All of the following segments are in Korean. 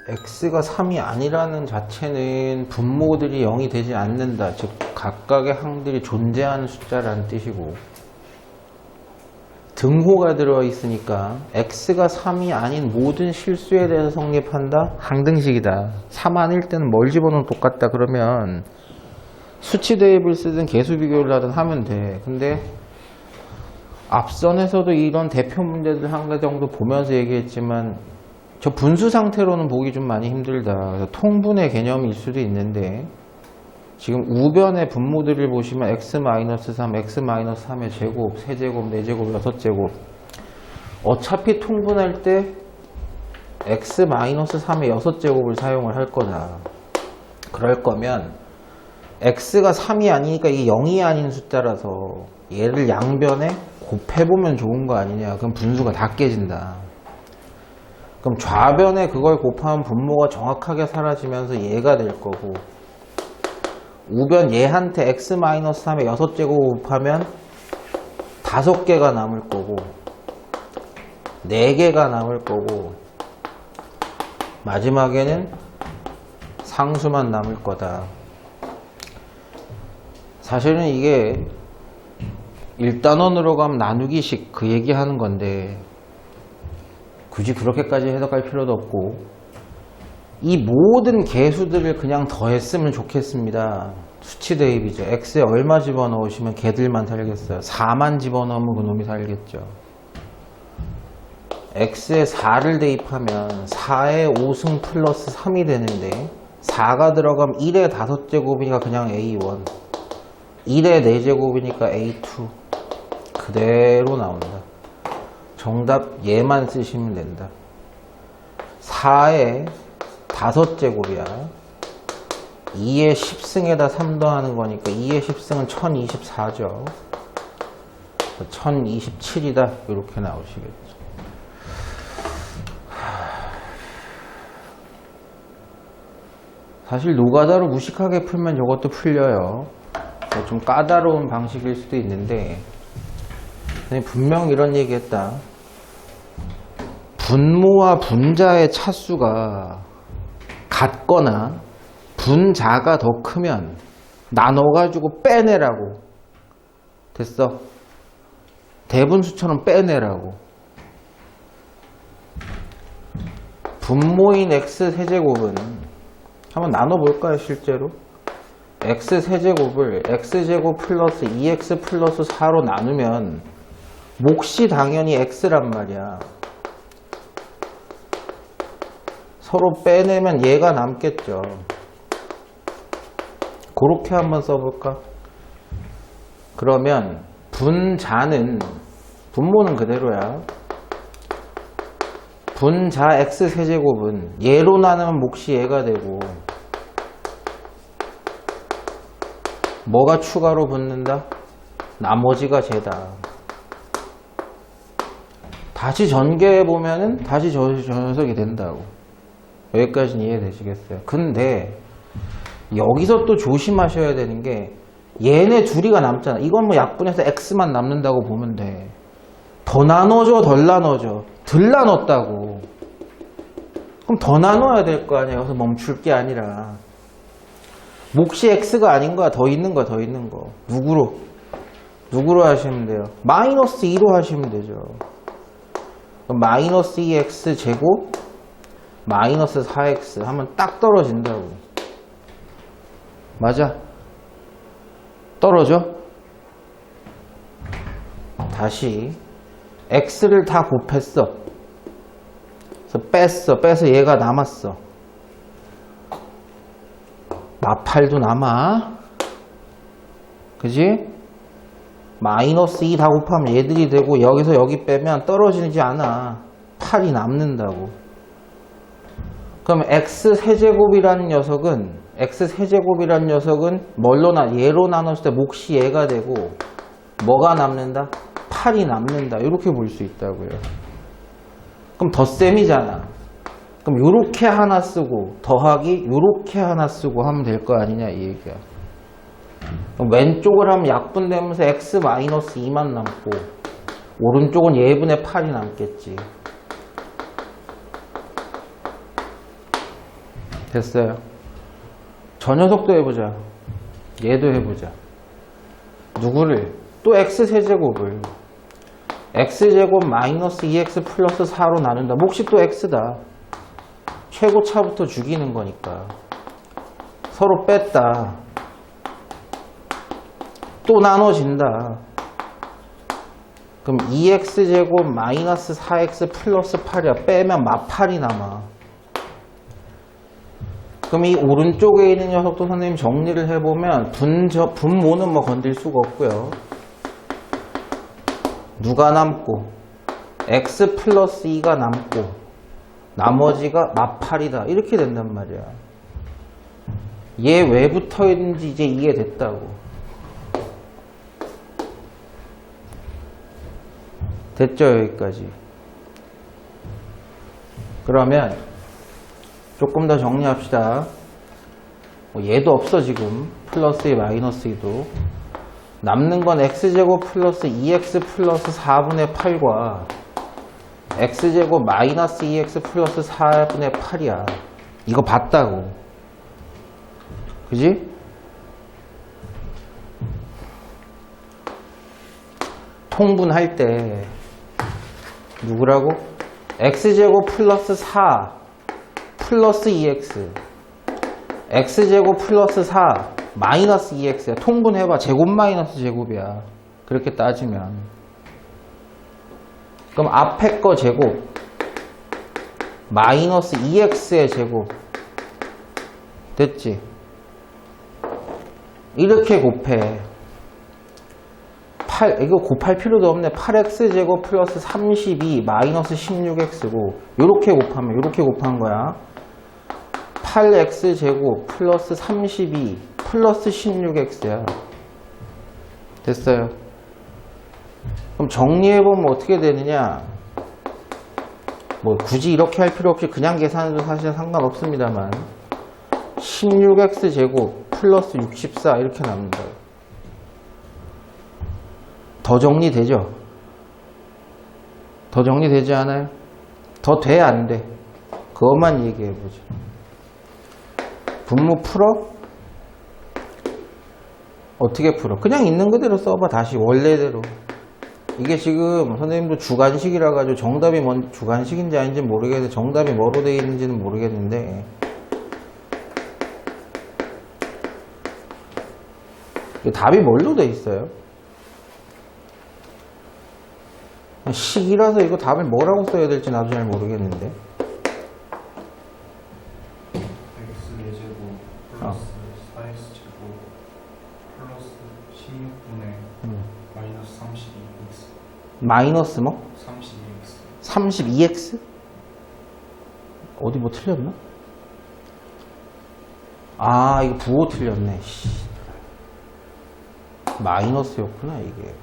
x가 3이 아니라는 자체는 분모들이 0이 되지 않는다. 즉 각각의 항들이 존재하는 숫자라는 뜻이고, 등호가 들어있으니까 x가 3이 아닌 모든 실수에 대해서 성립한다? 항등식이다. 3 아닐 때는 뭘 집어넣으면 똑같다. 그러면 수치 대입을 쓰든 개수 비교를 하든 하면 돼. 근데 앞선에서도 이런 대표 문제들 한 개 정도 보면서 얘기했지만 저 분수 상태로는 보기 좀 많이 힘들다. 그래서 통분의 개념일 수도 있는데, 지금 우변의 분모들을 보시면 x-3, x-3의 제곱, 세제곱, 네제곱, 여섯제곱, 어차피 통분할 때 x-3의 여섯제곱을 사용을 할 거다. 그럴 거면 x가 3이 아니니까 이게 0이 아닌 숫자라서 얘를 양변에 곱해보면 좋은 거 아니냐. 그럼 분수가 다 깨진다. 그럼 좌변에 그걸 곱하면 분모가 정확하게 사라지면서 얘가 될 거고, 우변 얘한테 x-3의 6제곱 곱하면 5개가 남을 거고 4개가 남을 거고 마지막에는 상수만 남을 거다. 사실은 이게 1단원으로 가면 나누기식 그 얘기하는 건데 굳이 그렇게까지 해석할 필요도 없고, 이 모든 개수들을 그냥 더했으면 좋겠습니다. 수치 대입이죠. x에 얼마 집어넣으시면 걔들만 살겠어요. 4만 집어넣으면 그놈이 살겠죠. x에 4를 대입하면 4에 5승 플러스 3이 되는데 4가 들어가면 1에 5제곱이니까 그냥 a1, 1에 4제곱이니까 a2 그대로 나온다. 정답 얘만 쓰시면 된다. 4에 5제곱이야. 2에 10승에다 3 더하는 거니까 2에 10승은 1024죠. 1027이다. 이렇게 나오시겠죠. 사실 노가다로 무식하게 풀면 이것도 풀려요. 좀 까다로운 방식일 수도 있는데 분명 이런 얘기 했다. 분모와 분자의 차수가 같거나 분자가 더 크면 나눠가지고 빼내라고. 됐어. 대분수처럼 빼내라고. 분모인 x세제곱은 한번 나눠볼까요? 실제로 x세제곱을 x제곱 플러스 2x 플러스 4로 나누면 몫이 당연히 x란 말이야. 서로 빼내면 얘가 남겠죠. 그렇게 한번 써볼까? 그러면 분자는, 분모는 그대로야. 분자 x세제곱은 얘로 나누면 몫이 얘가 되고 뭐가 추가로 붙는다? 나머지가 쟤다. 다시 전개해보면은 다시 저 녀석이 된다고. 여기까지는 이해되시겠어요? 근데 여기서 또 조심하셔야 되는 게 얘네 둘이가 남잖아. 이건 뭐 약분해서 x만 남는다고 보면 돼. 더 나눠줘 덜 나눠줘? 덜 나눴다고. 그럼 더 나눠야 될 거 아니야. 여기서 멈출 게 아니라 몫이 x가 아닌 거야. 더 있는 거야. 더 있는 거. 누구로 하시면 돼요? 마이너스 2로 하시면 되죠. 그럼 마이너스 2x 제곱 마이너스 4x 하면 딱 떨어진다고. 맞아? 떨어져? 다시 x를 다 곱했어. 그래서 빼서 얘가 남았어. 마팔도 남아. 그지? 마이너스 2 다 곱하면 얘들이 되고 여기서 여기 빼면 떨어지지 않아. 8이 남는다고. 그럼 x세제곱이라는 녀석은 얘로 나눴을 때 몫이 얘가 되고 뭐가 남는다? 8이 남는다. 이렇게 볼 수 있다고요. 그럼 덧셈이잖아. 그럼 요렇게 하나 쓰고 더하기 요렇게 하나 쓰고 하면 될 거 아니냐 이 얘기야. 그럼 왼쪽을 하면 약분되면서 x-2만 남고 오른쪽은 얘분의 8이 남겠지. 됐어요. 저 녀석도 해보자. 얘도 해보자. 누구를? 또 x세제곱을 x제곱 마이너스 2x 플러스 4로 나눈다. 몫이 또 x다. 최고차부터 죽이는 거니까. 서로 뺐다. 또 나눠진다. 그럼 2x제곱 마이너스 4x 플러스 8이야. 빼면 마8이 남아. 그럼 이 오른쪽에 있는 녀석도 선생님 정리를 해보면 분모는 뭐 건들 수가 없고요. 누가 남고 x 플러스 2가 남고 나머지가 마8이다. 이렇게 된단 말이야. 얘 왜 붙어있는지 이제 이해됐다고. 됐죠? 여기까지. 그러면 조금 더 정리합시다. 얘도 없어 지금. 플러스 2 마이너스 2도. 남는 건 x제곱 플러스 2x 플러스 4분의 8과 x제곱 마이너스 2x 플러스 4분의 8이야. 이거 봤다고. 그지? 통분할 때 누구라고? x제곱 플러스 4 플러스 2x x제곱 플러스 4 마이너스 2x야. 통분해봐. 제곱 마이너스 제곱이야. 그렇게 따지면. 그럼 앞에 거 제곱 마이너스 2x의 제곱 됐지? 이렇게 곱해. 이거 곱할 필요도 없네. 8x제곱 플러스 32 마이너스 16x고 요렇게 곱하면 요렇게 곱한 거야. 8x제곱 플러스 32 플러스 16x야. 됐어요. 그럼 정리해보면 어떻게 되느냐. 뭐 굳이 이렇게 할 필요 없이 그냥 계산해도 사실 상관없습니다만 16x제곱 플러스 64 이렇게 남는다. 더 정리되죠? 더 정리되지 않아요? 더 돼? 안 돼? 그것만 얘기해보죠. 분모 풀어? 어떻게 풀어? 그냥 있는 그대로 써봐. 다시 원래대로. 이게 지금 선생님도 주관식이라 가지고 정답이 주관식인지 아닌지 모르겠는데 정답이 뭐로 되어 있는지는 모르겠는데 답이 뭘로 되어 있어요? 식이라서 이거 답을 뭐라고 써야 될지 나도 잘 모르겠는데. x4제곱 플러스 4x제곱 플러스 16분의 마이너스 32x 마이너스 뭐? 32x 32x? 어디 뭐 틀렸나? 아 이거 부호 틀렸네. 마이너스였구나 이게.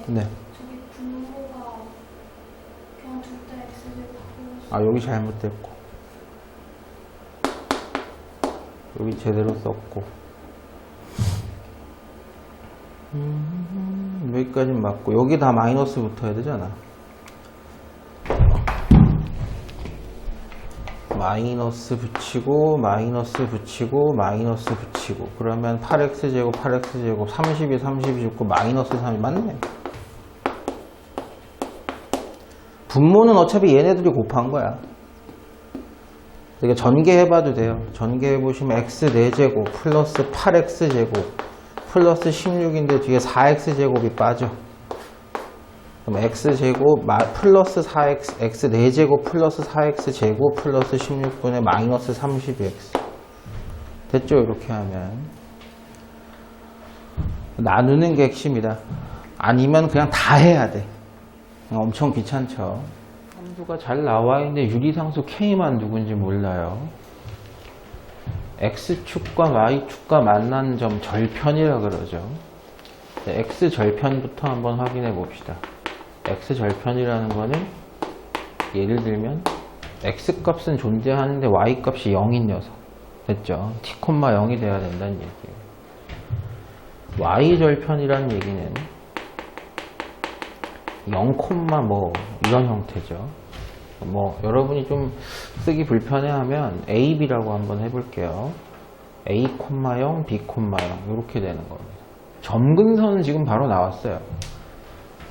네. 저기 분모가 그냥 둘 다 x제곱 아 여기 잘못됐고 여기 제대로 썼고 여기까지는 맞고 여기 다 마이너스 붙어야 되잖아. 마이너스 붙이고 마이너스 붙이고 마이너스 붙이고 그러면 8x제곱 8x제곱 32 32 죽고 마이너스 3이 맞네. 분모는 어차피 얘네들이 곱한 거야. 그러니까 전개해봐도 돼요. 전개해보시면 x 4제곱 플러스 8x제곱 플러스 16인데 뒤에 4x제곱이 빠져. 그럼 x제곱 플러스 4x x 4제곱 플러스 4x제곱 플러스 16분의 마이너스 32x 됐죠? 이렇게 하면 나누는 게 핵심이다. 아니면 그냥 다 해야 돼. 엄청 귀찮죠. 함수가 잘 나와 있는데 유리상수 K만 누군지 몰라요. X축과 Y축과 만난 점 절편이라 그러죠. X절편부터 한번 확인해 봅시다. X절편이라는 거는 예를 들면 X값은 존재하는데 Y값이 0인 녀석 됐죠? T, 0이 돼야 된다는 얘기예요. Y절편이라는 얘기는 0, 뭐 이런 형태죠. 뭐 여러분이 좀 쓰기 불편해하면 A, B라고 한번 해볼게요. A, 0, B, 0 이렇게 되는 겁니다. 점근선은 지금 바로 나왔어요.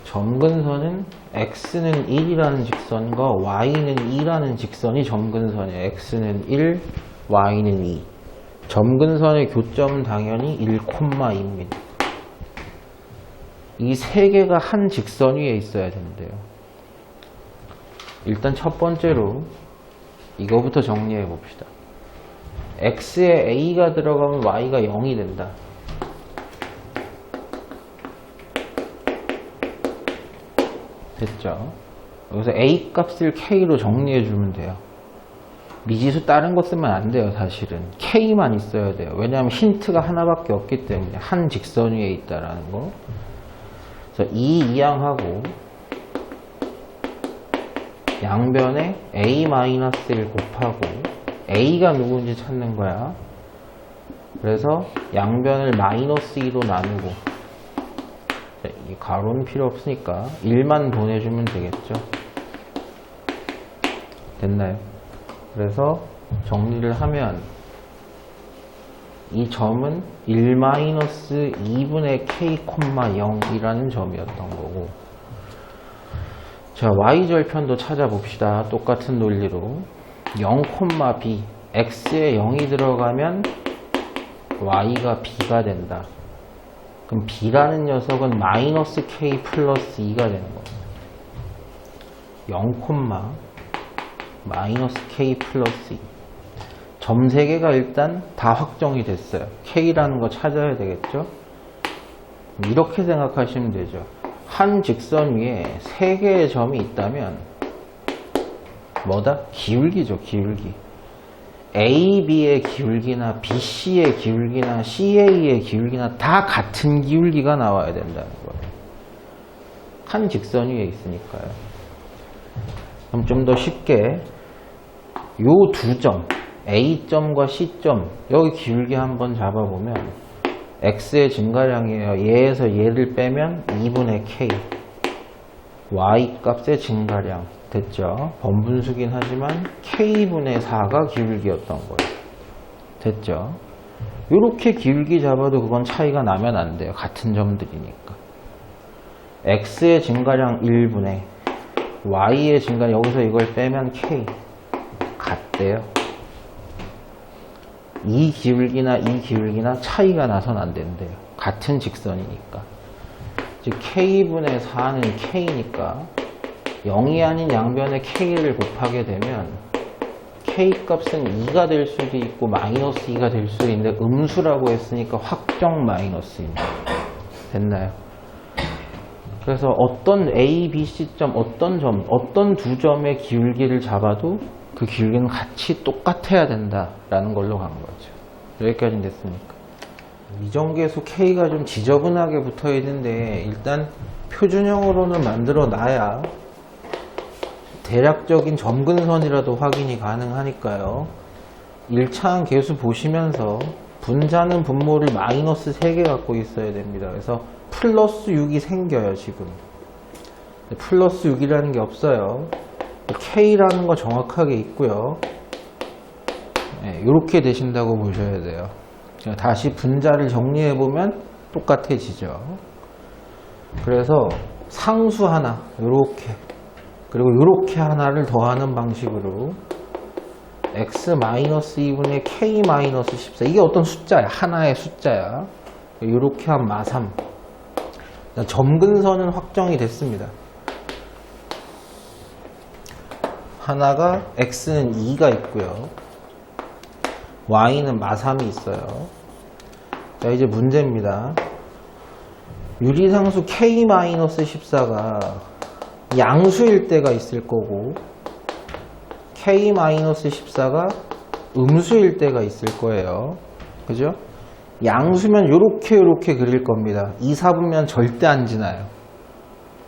점근선은 X는 1이라는 직선과 Y는 2라는 직선이 점근선이에요. X는 1, Y는 2. 점근선의 교점은 당연히 1, 2입니다. 이 세 개가 한 직선 위에 있어야 된대요. 일단 첫 번째로 이거부터 정리해 봅시다. X에 A가 들어가면 Y가 0이 된다. 됐죠? 여기서 A 값을 K로 정리해 주면 돼요. 미지수 다른 거 쓰면 안 돼요, 사실은. K만 있어야 돼요. 왜냐하면 힌트가 하나밖에 없기 때문에 한 직선 위에 있다라는 거. 그래서 이항하고 양변에 A-1 곱하고 A가 누구인지 찾는 거야. 그래서 양변을 -2로 나누고 이 가로는 필요 없으니까 1만 보내주면 되겠죠. 됐나요? 그래서 정리를 하면 이 점은 1-2분의 K, 0이라는 점이었던 거고, 자, Y절편도 찾아봅시다. 똑같은 논리로 0, B, X에 0이 들어가면 Y가 B가 된다. 그럼 B라는 녀석은 -K 플러스 2가 되는 겁니다. 0, -K 플러스 2. 점 3개가 일단 다 확정이 됐어요. K라는 거 찾아야 되겠죠? 이렇게 생각하시면 되죠. 한 직선 위에 3개의 점이 있다면 뭐다? 기울기죠, 기울기. AB의 기울기나 BC의 기울기나 CA의 기울기나 다 같은 기울기가 나와야 된다는 거예요. 한 직선 위에 있으니까요. 그럼 좀 더 쉽게 요 두 점, A점과 C점, 여기 기울기 한번 잡아보면 X의 증가량이에요. 얘에서 얘를 빼면 2분의 K. Y 값의 증가량. 됐죠? 번분수긴 하지만 K분의 4가 기울기였던 거예요. 됐죠? 이렇게 기울기 잡아도 그건 차이가 나면 안 돼요. 같은 점들이니까. X의 증가량 1분의 Y의 증가량, 여기서 이걸 빼면 K. 같대요. 이 기울기나 차이가 나선 안 된대요. 같은 직선이니까. 즉 K분의 4는 K니까 0이 아닌 양변에 K를 곱하게 되면 K 값은 2가 될 수도 있고 -2가 될 수도 있는데 음수라고 했으니까 확정 마이너스입니다. 됐나요? 그래서 어떤 A, B, C점, 어떤 두 점의 기울기를 잡아도 그 기울기는 같이 똑같아야 된다라는 걸로 간 거죠. 여기까지는 됐습니까? 미정계수 K가 좀 지저분하게 붙어 있는데 일단 표준형으로는 만들어 놔야 대략적인 점근선이라도 확인이 가능하니까요. 1차항 계수 보시면서 분자는 분모를 -3개 갖고 있어야 됩니다. 그래서 플러스 6이 생겨요, 지금. 플러스 6이라는 게 없어요. K라는 거 정확하게 있고요. 네, 이렇게 되신다고 보셔야 돼요. 다시 분자를 정리해보면 똑같아지죠. 그래서 상수 하나, 요렇게. 그리고 요렇게 하나를 더하는 방식으로 x-2분의 k-14. 이게 어떤 숫자야? 하나의 숫자야. 요렇게 한 마3. 점근선은 확정이 됐습니다. 하나가 x는 2가 있고요. y는 마3이 있어요. 자, 이제 문제입니다. 유리상수 k-14가 양수일 때가 있을 거고 k-14가 음수일 때가 있을 거예요. 그죠? 양수면 요렇게 그릴 겁니다. 2, 4분면 절대 안 지나요.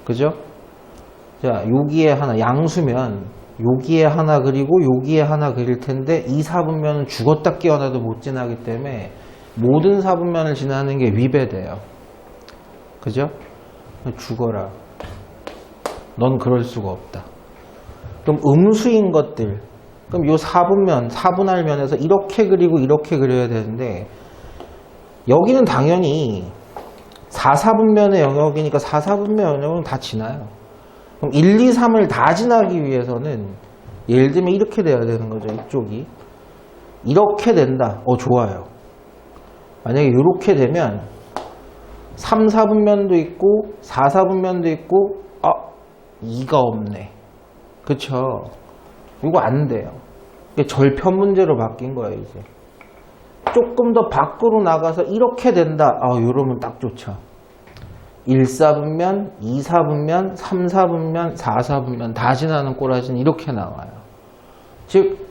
그죠? 자, 여기에 하나, 양수면 여기에 하나 그리고 여기에 하나 그릴 텐데 2, 4분면은 죽었다 깨어나도 못 지나기 때문에 모든 4분면을 지나는 게 위배돼요. 그죠? 죽어라. 넌 그럴 수가 없다. 그럼 음수인 것들, 그럼 요 4분면, 4분할 면에서 이렇게 그리고 이렇게 그려야 되는데 여기는 당연히 4, 4분면의 영역이니까 4, 4분면 영역은 다 지나요. 그럼 1, 2, 3을 다 지나기 위해서는 예를 들면 이렇게 돼야 되는 거죠. 이쪽이 이렇게 된다. 좋아요. 만약에 이렇게 되면 3, 4분면도 있고 4, 4분면도 있고 2가 없네. 그쵸? 이거 안 돼요. 이게 절편 문제로 바뀐 거예요. 이제 조금 더 밖으로 나가서 이렇게 된다. 이러면 딱 좋죠. 1, 4분면, 2, 4분면, 3, 4분면, 4, 4분면 다 지나는 꼬라지는 이렇게 나와요. 즉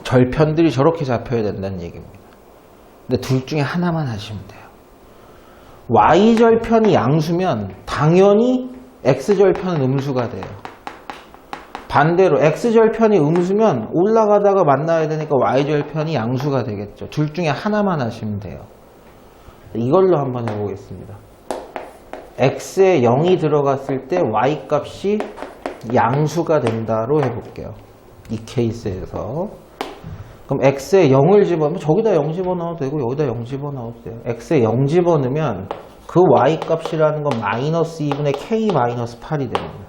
절편들이 저렇게 잡혀야 된다는 얘기입니다. 근데 둘 중에 하나만 하시면 돼요. Y절편이 양수면 당연히 X절편은 음수가 돼요. 반대로 X절편이 음수면 올라가다가 만나야 되니까 Y절편이 양수가 되겠죠. 둘 중에 하나만 하시면 돼요. 이걸로 한번 해보겠습니다. X에 0이 들어갔을 때 Y값이 양수가 된다로 해볼게요. 이 케이스에서. 그럼 X에 0을 집어넣으면 저기다 0 집어넣어도 되고 여기다 0 집어넣어도 돼요. X에 0 집어넣으면 그 Y값이라는 건 마이너스 2분의 K 마이너스 8이 됩니다.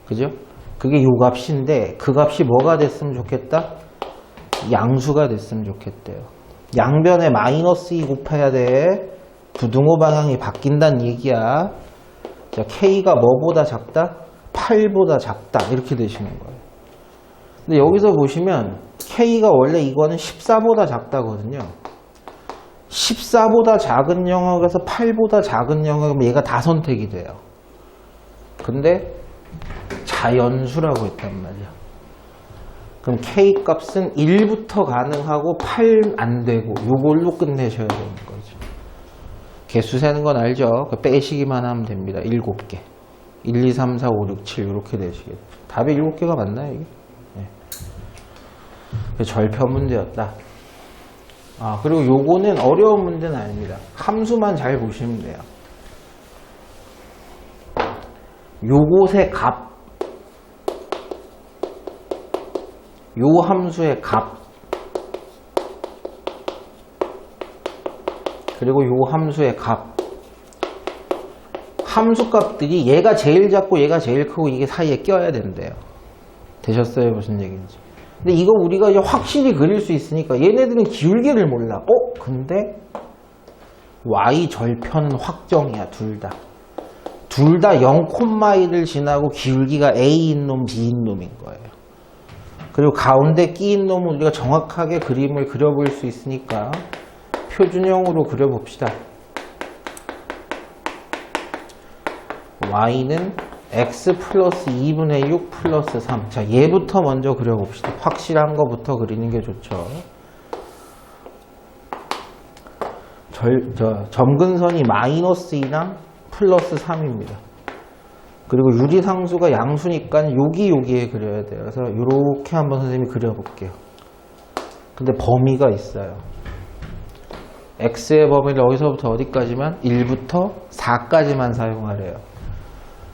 그죠? 그게 요 값인데 그 값이 뭐가 됐으면 좋겠다? 양수가 됐으면 좋겠대요. 양변에 마이너스 2 곱해야 돼. 부등호 방향이 바뀐다는 얘기야. 자, K가 뭐보다 작다? 8보다 작다. 이렇게 되시는 거예요. 근데 여기서 보시면 K가 원래 이거는 14보다 작다거든요. 14보다 작은 영역에서 8보다 작은 영역이면 얘가 다 선택이 돼요. 근데 자연수라고 했단 말이야. 그럼 K 값은 1부터 가능하고 8 안 되고 요걸로 끝내셔야 되는 거죠. 개수 세는 건 알죠? 빼시기만 하면 됩니다. 7개. 1, 2, 3, 4, 5, 6, 7 이렇게 되시겠죠. 답이 7개가 맞나요, 이게? 네. 절편 문제였다. 그리고 요거는 어려운 문제는 아닙니다. 함수만 잘 보시면 돼요. 요것의 값, 요 함수의 값, 그리고 요 함수의 값, 함수값들이 얘가 제일 작고 얘가 제일 크고 이게 사이에 껴야 된대요. 되셨어요? 무슨 얘기인지. 근데 이거 우리가 이제 확실히 그릴 수 있으니까 얘네들은 기울기를 몰라. 근데 Y 절편은 확정이야. 둘 다. 둘 다 0,1을 지나고 기울기가 A인 놈, B인 놈인 거예요. 그리고 가운데 끼인 놈은 우리가 정확하게 그림을 그려볼 수 있으니까 표준형으로 그려봅시다. Y는 X 플러스 2분의 6 플러스 3. 자, 얘부터 먼저 그려봅시다. 확실한 거부터 그리는 게 좋죠. 점근선이 마이너스 2랑 플러스 3입니다. 그리고 유리상수가 양수니까 여기에 그려야 돼요. 그래서 이렇게 한번 선생님이 그려볼게요. 근데 범위가 있어요. X의 범위를 어디서부터 어디까지만? 1부터 4까지만 사용하래요.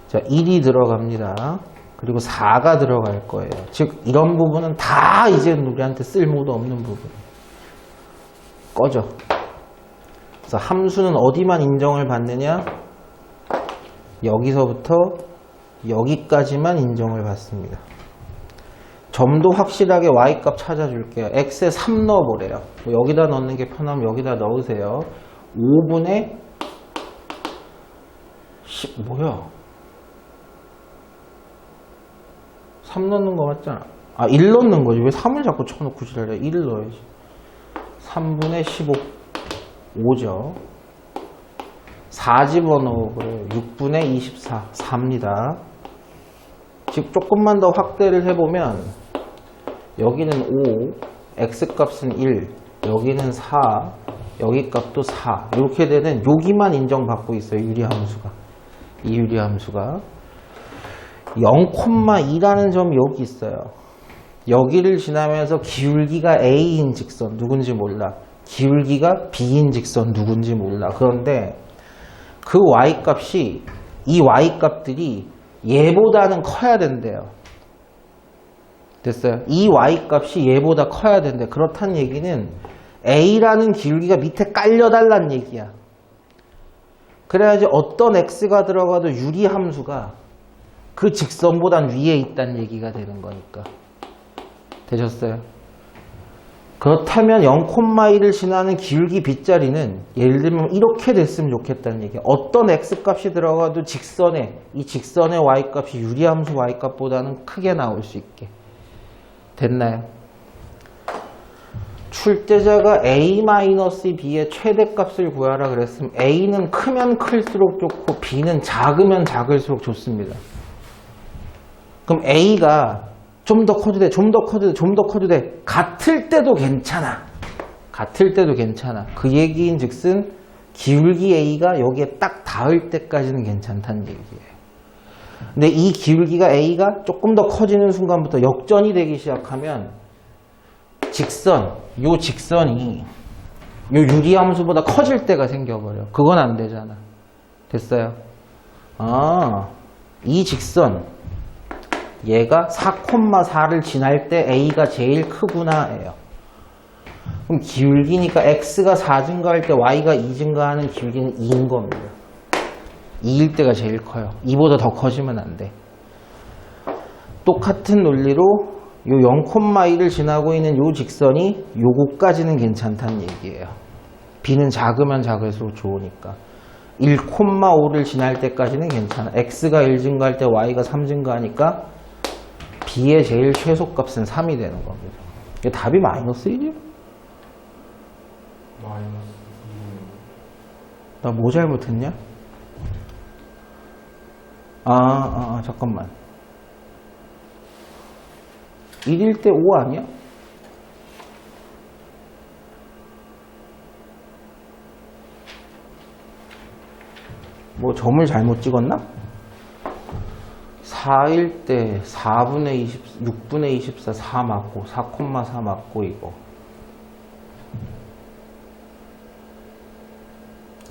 자, 1이 들어갑니다. 그리고 4가 들어갈 거예요. 즉 이런 부분은 다 이제 우리한테 쓸모도 없는 부분. 꺼져. 그래서 함수는 어디만 인정을 받느냐? 여기서부터 여기까지만 인정을 받습니다. 점도 확실하게 Y값 찾아줄게요. X에 3 넣어보래요. 여기다 넣는 게 편하면 여기다 넣으세요. 5분의 10, 뭐야? 3 넣는 거 맞잖아. 1 넣는 거지. 왜 3을 자꾸 쳐놓고 지랄해? 1을 넣어야지. 3분의 15. 5죠. 4 집어넣어 그래요. 6분의 24. 4입니다. 즉 조금만 더 확대를 해보면 여기는 5, X값은 1, 여기는 4, 여기 값도 4. 이렇게 되는 여기만 인정받고 있어요. 유리함수가. 이 유리함수가. 0,2라는 점이 여기 있어요. 여기를 지나면서 기울기가 A인 직선 누군지 몰라. 기울기가 B인 직선 누군지 몰라. 그런데 그 Y값이 이 y 값들이 얘보다는 커야 된대요. 됐어요? 이 y 값이 얘보다 커야 된대. 그렇다는 얘기는 a라는 기울기가 밑에 깔려달란 얘기야. 그래야지 어떤 x가 들어가도 유리함수가 그 직선보단 위에 있다는 얘기가 되는 거니까. 되셨어요? 그렇다면 0,1을 지나는 기울기 빗자리는 예를 들면 이렇게 됐으면 좋겠다는 얘기야. 어떤 x값이 들어가도 이 직선의 y값이 유리함수 y값보다는 크게 나올 수 있게. 됐나요? 출제자가 a-b의 최대값을 구하라 그랬으면 a는 크면 클수록 좋고 b는 작으면 작을수록 좋습니다. 그럼 a가 좀 더 커도 돼, 좀 더 커도 돼, 좀 더 커도 돼. 같을 때도 괜찮아. 같을 때도 괜찮아. 그 얘기인 즉슨 기울기 a가 여기에 딱 닿을 때까지는 괜찮다는 얘기예요. 근데 이 기울기가 a가 조금 더 커지는 순간부터 역전이 되기 시작하면 요 직선이 요 유리함수보다 커질 때가 생겨버려. 그건 안 되잖아. 됐어요? 이 직선 얘가 4,4를 지날 때 a가 제일 크구나 예요. 그럼 기울기니까 x가 4 증가할 때 y가 2 증가하는 기울기는 2인 겁니다. 2일 때가 제일 커요. 2보다 더 커지면 안 돼. 똑같은 논리로 요 0,1을 지나고 있는 요 직선이 요거까지는 괜찮다는 얘기예요. b는 작으면 작을수록 좋으니까. 1,5를 지날 때까지는 괜찮아. x가 1 증가할 때 y가 3 증가하니까 b의 제일 최소값은 3이 되는 겁니다. 이게 답이 마이너스 1이에요? 마이너스 나 뭐 잘못했냐? 잠깐만. 1일 때 5 아니야? 뭐 점을 잘못 찍었나? 4일 때 4분의 20, 6분의 24, 4 맞고 4,4 맞고 이거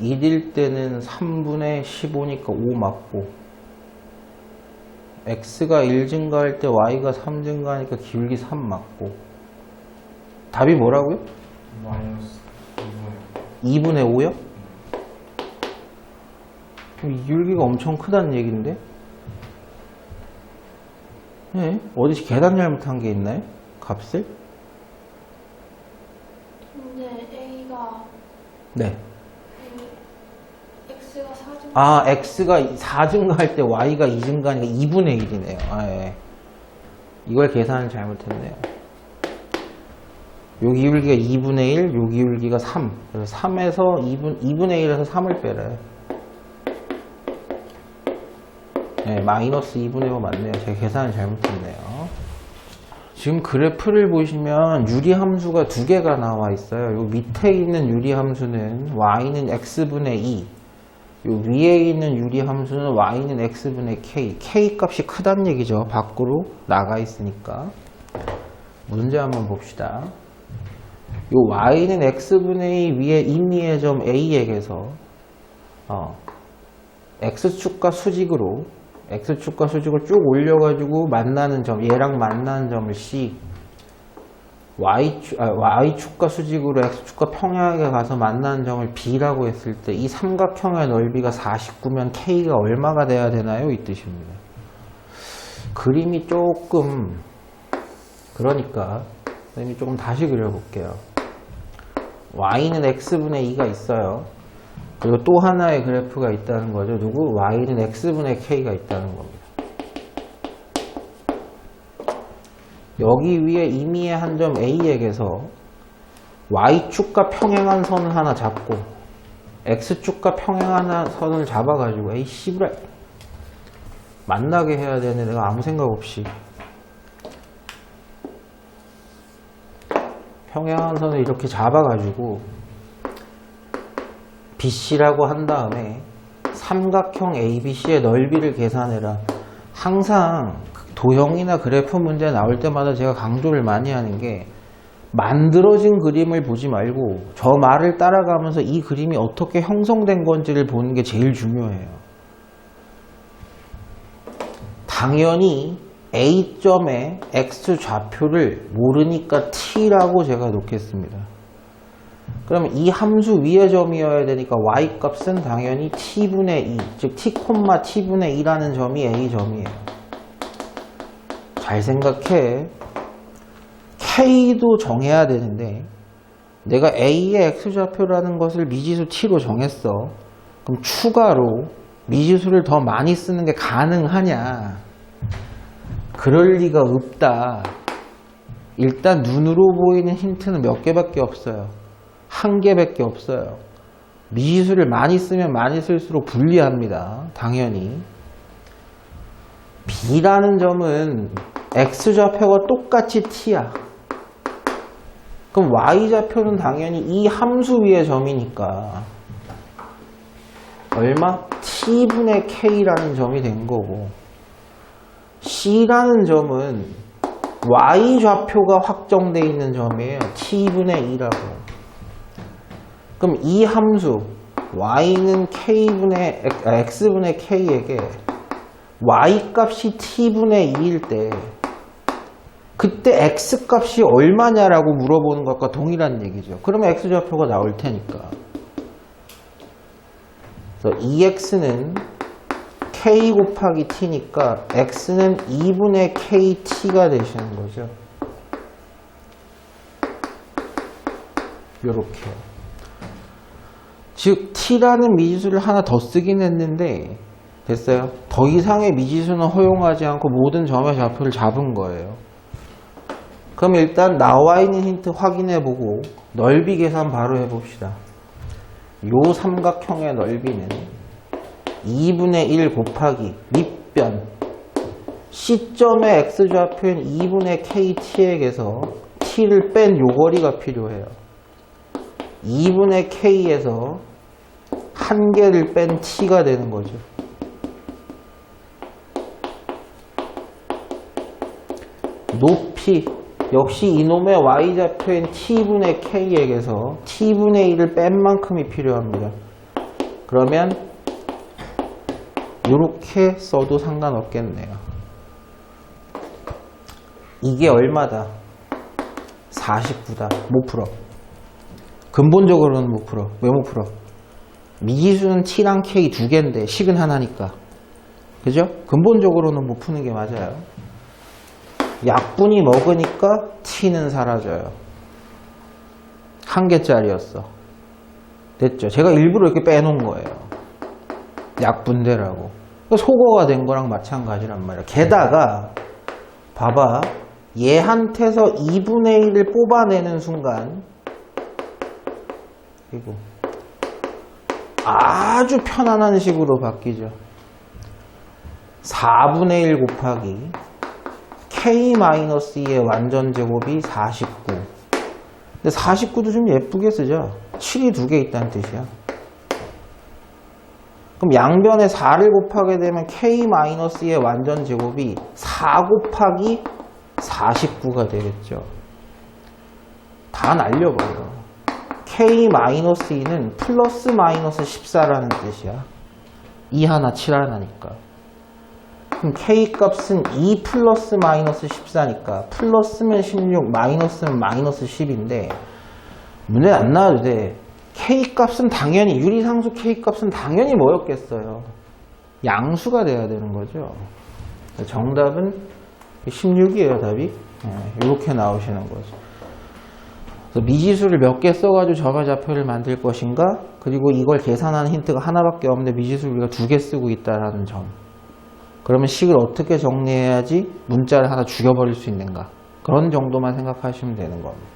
1일 때는 3분의 15니까 5 맞고 x가 1 증가할 때 y가 3 증가하니까 기울기 3 맞고 답이 뭐라고요? 마이너스 2분의 5요? 이 기울기가 엄청 크다는 얘기인데? 네, 어디서 계산 잘못한 게 있나요? 값을? 근데 a가 네. x가 4 증가. x가 4 증가할 때 y가 2 증가하니까 2분의 1이네요. 예. 이걸 계산을 잘못했네요. 요 기울기가 2분의 1, 요 기울기가 3. 그래서 3에서 2분의 1에서 3을 빼래요. 네, 마이너스 2분의 5 맞네요. 제가 계산을 잘못했네요. 지금 그래프를 보시면 유리함수가 두 개가 나와 있어요. 요 밑에 있는 유리함수는 y는 x분의 2, 요 위에 있는 유리함수는 y는 x분의 k. k 값이 크다는 얘기죠. 밖으로 나가 있으니까. 문제 한번 봅시다. 요 y는 x분의 2 위에 임의의 점 a에게서 x축과 수직으로 x축과 수직을 쭉 올려가지고 만나는 점, 얘랑 만나는 점을 C, y축과 수직으로 x축과 평행하게 가서 만나는 점을 B라고 했을 때 이 삼각형의 넓이가 49면 K가 얼마가 돼야 되나요? 이 뜻입니다. 그림이 조금 그러니까 선생님이 조금 다시 그려볼게요. y는 x분의 2가 있어요. 그리고 또 하나의 그래프가 있다는 거죠. 누구? y는 x분의 k가 있다는 겁니다. 여기 위에 임의의 한 점 a에게서 y축과 평행한 선을 하나 잡고 x축과 평행한 선을 잡아가지고 에이 씨부라 만나게 해야 되는데 내가 아무 생각 없이 평행한 선을 이렇게 잡아가지고 BC라고 한 다음에 삼각형 ABC의 넓이를 계산해라. 항상 도형이나 그래프 문제 나올 때마다 제가 강조를 많이 하는 게 만들어진 그림을 보지 말고 저 말을 따라가면서 이 그림이 어떻게 형성된 건지를 보는 게 제일 중요해요. 당연히 A점의 X 좌표를 모르니까 T라고 제가 놓겠습니다. 그러면 이 함수 위의 점이어야 되니까 Y 값은 당연히 T분의 2, 즉 T, T분의 2라는 점이 A점이에요. 잘 생각해. K도 정해야 되는데 내가 A의 X좌표라는 것을 미지수 T로 정했어. 그럼 추가로 미지수를 더 많이 쓰는 게 가능하냐? 그럴 리가 없다. 일단 눈으로 보이는 힌트는 몇 개밖에 없어요. 한 개밖에 없어요. 미지수를 많이 쓰면 많이 쓸수록 불리합니다. 당연히. B라는 점은 X좌표가 똑같이 T야. 그럼 Y좌표는 당연히 이 함수 위의 점이니까 얼마? T분의 K라는 점이 된 거고, C라는 점은 Y좌표가 확정되어 있는 점이에요. T분의 2라고. 그럼 이 함수 Y는 X분의 K에게 Y 값이 T분의 2일 때 그때 X 값이 얼마냐라고 물어보는 것과 동일한 얘기죠. 그러면 X좌표가 나올 테니까. 그래서 2X는 K 곱하기 T니까 X는 2분의 KT가 되시는 거죠. 요렇게. 즉 T라는 미지수를 하나 더 쓰긴 했는데 됐어요. 더 이상의 미지수는 허용하지 않고 모든 점의 좌표를 잡은 거예요. 그럼 일단 나와 있는 힌트 확인해보고 넓이 계산 바로 해봅시다. 요 삼각형의 넓이는 2분의 1 곱하기 밑변 C점의 X좌표인 2분의 KT에게서 T를 뺀 요 거리가 필요해요. 2분의 K에서 한 개를 뺀 T가 되는 거죠. 높이 역시 이놈의 Y좌표인 T분의 K에게서 T분의 1을 뺀 만큼이 필요합니다. 그러면 이렇게 써도 상관없겠네요. 이게 얼마다? 49다. 못 풀어. 근본적으로는 못 풀어. 왜 못 풀어? 미지수는 T랑 K 두 개인데 식은 하나니까. 그죠? 근본적으로는 못 푸는 게 맞아요. 약분이 먹으니까 T는 사라져요. 한 개짜리였어. 됐죠? 제가 일부러 이렇게 빼놓은 거예요. 약분되라고. 소거가 된 거랑 마찬가지란 말이야. 게다가 봐봐. 얘한테서 2분의 1을 뽑아내는 순간 이거 아주 편안한 식으로 바뀌죠. 4분의 1 곱하기 K-2의 완전 제곱이 49. 근데 49도 좀 예쁘게 쓰죠. 7이 두 개 있다는 뜻이야. 그럼 양변에 4를 곱하게 되면 K-2의 완전 제곱이 4 곱하기 49가 되겠죠. 다 날려버려. K-2는 플러스 마이너스 14라는 뜻이야. 2 하나 7 하나니까. 그럼 K 값은 2 플러스 마이너스 14니까 플러스면 16, 마이너스면 마이너스 10인데 문제 안 나와도 돼. K 값은 당연히 유리상수 K 값은 당연히 뭐였겠어요? 양수가 돼야 되는 거죠. 정답은 16이에요. 답이. 이렇게 나오시는 거죠. 그래서 미지수를 몇 개 써가지고 점의 좌표를 만들 것인가, 그리고 이걸 계산하는 힌트가 하나밖에 없는데 미지수를 우리가 두 개 쓰고 있다는 점. 그러면 식을 어떻게 정리해야지 문자를 하나 죽여버릴 수 있는가, 그런 정도만 생각하시면 되는 겁니다.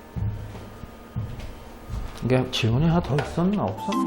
이게 질문이 하나 더 있었나 없었나?